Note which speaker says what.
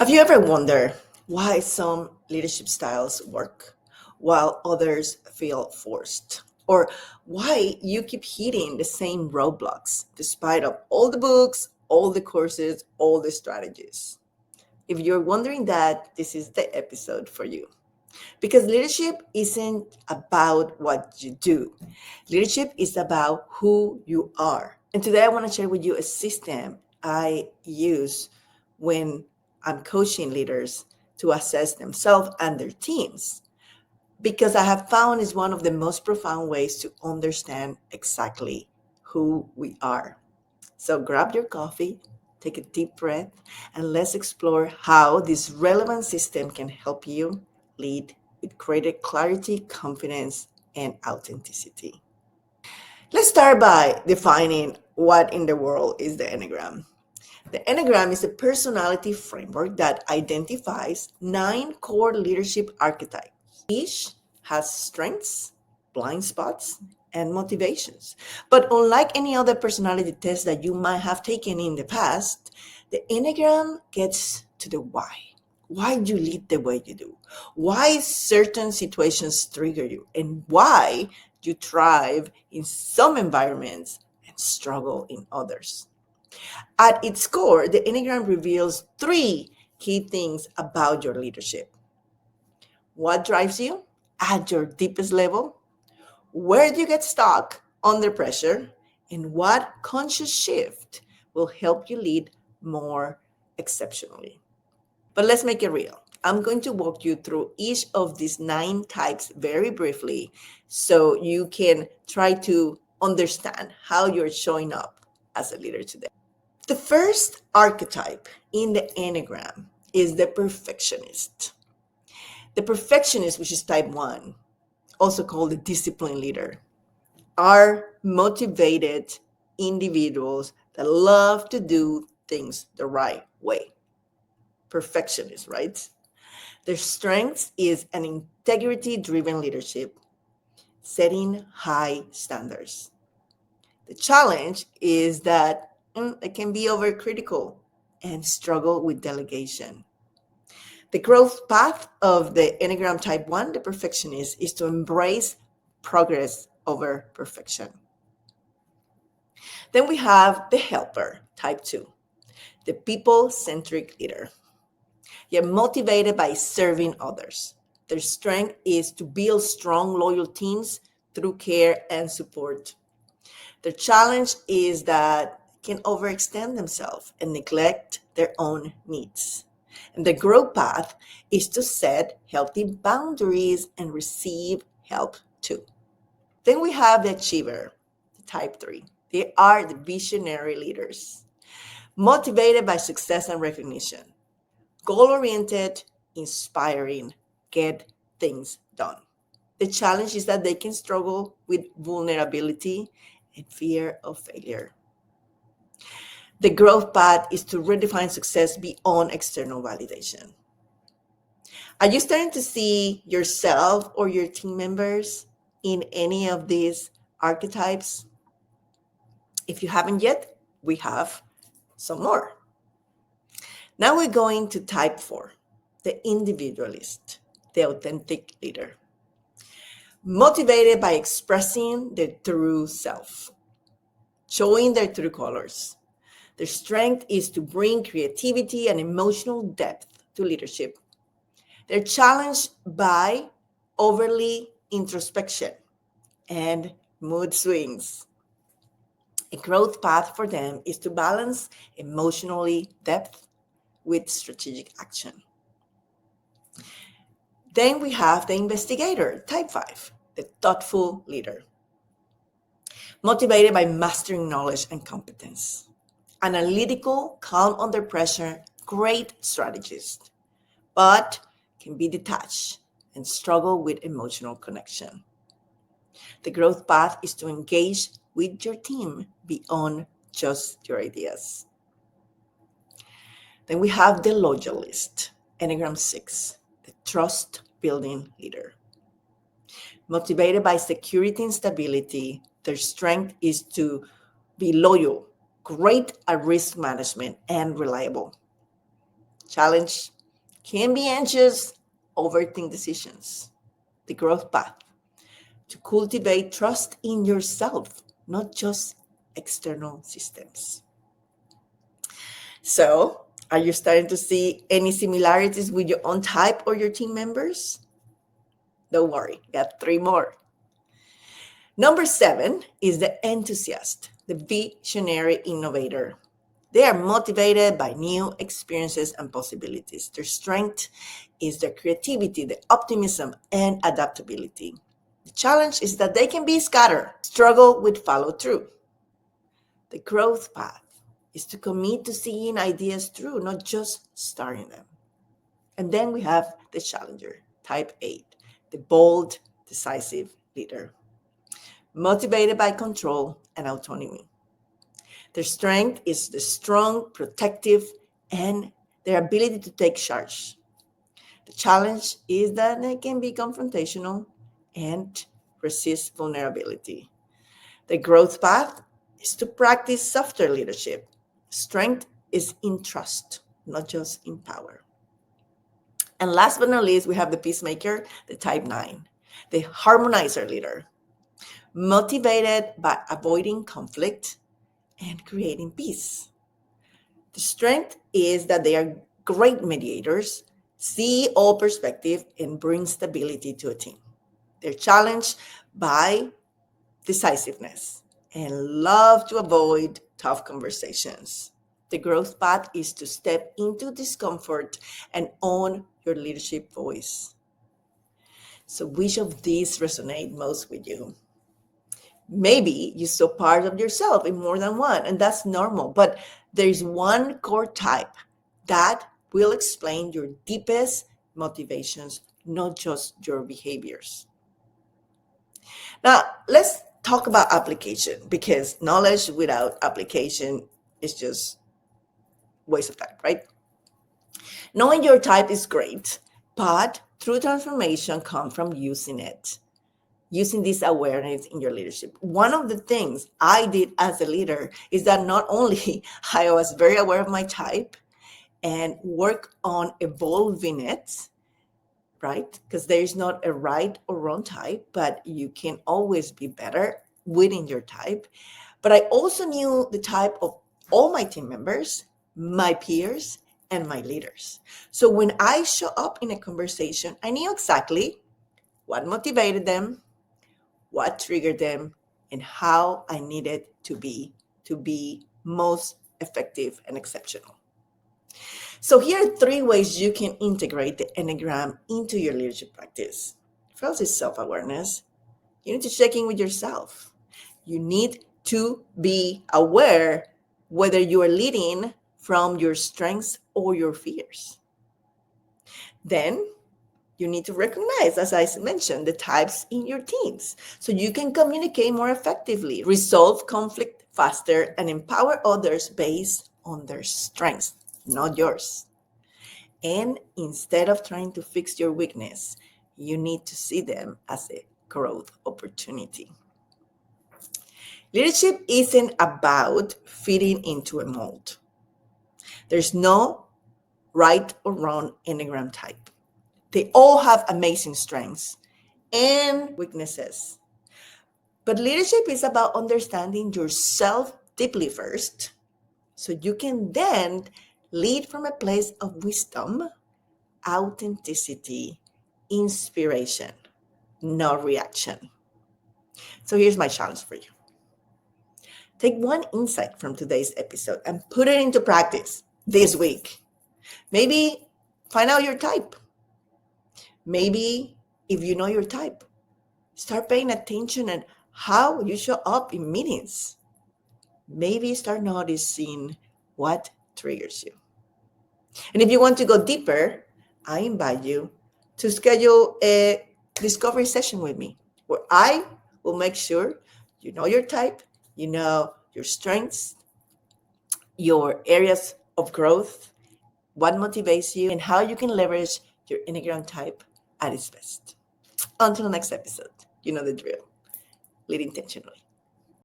Speaker 1: Have you ever wondered why some leadership styles work while others feel forced? Or why you keep hitting the same roadblocks despite of all the books, all the courses, all the strategies? If you're wondering that, this is the episode for you. Because leadership isn't about what you do. Leadership is about who you are. And today I want to share with you a system I use when I'm coaching leaders to assess themselves and their teams. Because I have found is one of the most profound ways to understand exactly who we are. So grab your coffee, take a deep breath, and let's explore how this relevant system can help you lead with greater clarity, confidence, and authenticity. Let's start by defining what in the world is the Enneagram. The Enneagram is a personality framework that identifies 9 core leadership archetypes. Each has strengths, blind spots, and motivations. But unlike any other personality test that you might have taken in the past, the Enneagram gets to the why. Why do you lead the way you do? Why certain situations trigger you? And why you thrive in some environments and struggle in others? At its core, the Enneagram reveals 3 key things about your leadership. What drives you at your deepest level? Where do you get stuck under pressure? And what conscious shift will help you lead more exceptionally? But let's make it real. I'm going to walk you through each of these 9 types very briefly so you can try to understand how you're showing up as a leader today. The first archetype in the Enneagram is the perfectionist. The perfectionist, which is type 1, also called the discipline leader, are motivated individuals that love to do things the right way. Perfectionists, right? Their strength is an integrity driven leadership, setting high standards. The challenge is that it can be overcritical and struggle with delegation. The growth path of the Enneagram Type 1, the perfectionist, is to embrace progress over perfection. Then we have the helper, Type 2, the people-centric leader. They're motivated by serving others. Their strength is to build strong, loyal teams through care and support. Their challenge is that they can overextend themselves and neglect their own needs. And the growth path is to set healthy boundaries and receive help too. Then we have the achiever, the type 3. They are the visionary leaders, motivated by success and recognition, goal-oriented, inspiring, get things done. The challenge is that they can struggle with vulnerability and fear of failure. The growth path is to redefine success beyond external validation. Are you starting to see yourself or your team members in any of these archetypes? If you haven't yet, we have some more. Now we're going to type 4, the individualist, the authentic leader, motivated by expressing their true self, showing their true colors. Their strength is to bring creativity and emotional depth to leadership. They're challenged by overly introspection and mood swings. A growth path for them is to balance emotionally depth with strategic action. Then we have the investigator, type 5, the thoughtful leader, motivated by mastering knowledge and competence. Analytical, calm under pressure, great strategist, but can be detached and struggle with emotional connection. The growth path is to engage with your team beyond just your ideas. Then we have the loyalist, Enneagram 6, the trust building leader. Motivated by security and stability, their strength is to be loyal, great at risk management, and reliable. Challenge can be anxious, overthink decisions. The growth path to cultivate trust in yourself, not just external systems. So, are you starting to see any similarities with your own type or your team members? Don't worry, got 3 more. Number 7 is the enthusiast, the visionary innovator. They are motivated by new experiences and possibilities. Their strength is their creativity, the optimism, and adaptability. The challenge is that they can be scattered, struggle with follow through. The growth path is to commit to seeing ideas through, not just starting them. And then we have the challenger, type 8, the bold, decisive leader, motivated by control and autonomy. Their strength is the strong, protective, and their ability to take charge. The challenge is that they can be confrontational and resist vulnerability. The growth path is to practice softer leadership. Strength is in trust, not just in power. And last but not least, we have the peacemaker, the type 9, the harmonizer leader, motivated by avoiding conflict and creating peace. The strength is that they are great mediators, see all perspective, and bring stability to a team. They're challenged by decisiveness and love to avoid tough conversations. The growth path is to step into discomfort and own your leadership voice. So, which of these resonate most with you? Maybe you saw part of yourself in more than one, and that's normal. But there's one core type that will explain your deepest motivations, not just your behaviors. Now, let's talk about application, because knowledge without application is just waste of time, right? Knowing your type is great, but true transformation comes from using it. Using this awareness in your leadership. One of the things I did as a leader is that not only I was very aware of my type and work on evolving it, right? Because there is not a right or wrong type, but you can always be better within your type. But I also knew the type of all my team members, my peers, and my leaders. So when I show up in a conversation, I knew exactly what motivated them, what triggered them, and how I needed to be most effective and exceptional. So here are 3 ways you can integrate the Enneagram into your leadership practice. First is self-awareness. You need to check in with yourself. You need to be aware whether you are leading from your strengths or your fears. Then you need to recognize, as I mentioned, the types in your teams so you can communicate more effectively, resolve conflict faster, and empower others based on their strengths, not yours. And instead of trying to fix your weakness, you need to see them as a growth opportunity. Leadership isn't about fitting into a mold. There's no right or wrong Enneagram type. They all have amazing strengths and weaknesses. But leadership is about understanding yourself deeply first, so you can then lead from a place of wisdom, authenticity, inspiration, not reaction. So here's my challenge for you. Take one insight from today's episode and put it into practice this week. Maybe find out your type. Maybe if you know your type, start paying attention at how you show up in meetings. Maybe start noticing what triggers you. And if you want to go deeper, I invite you to schedule a discovery session with me where I will make sure you know your type, you know your strengths, your areas of growth, what motivates you, and how you can leverage your Enneagram type at its best. Until the next episode, you know the drill. Lead intentionally.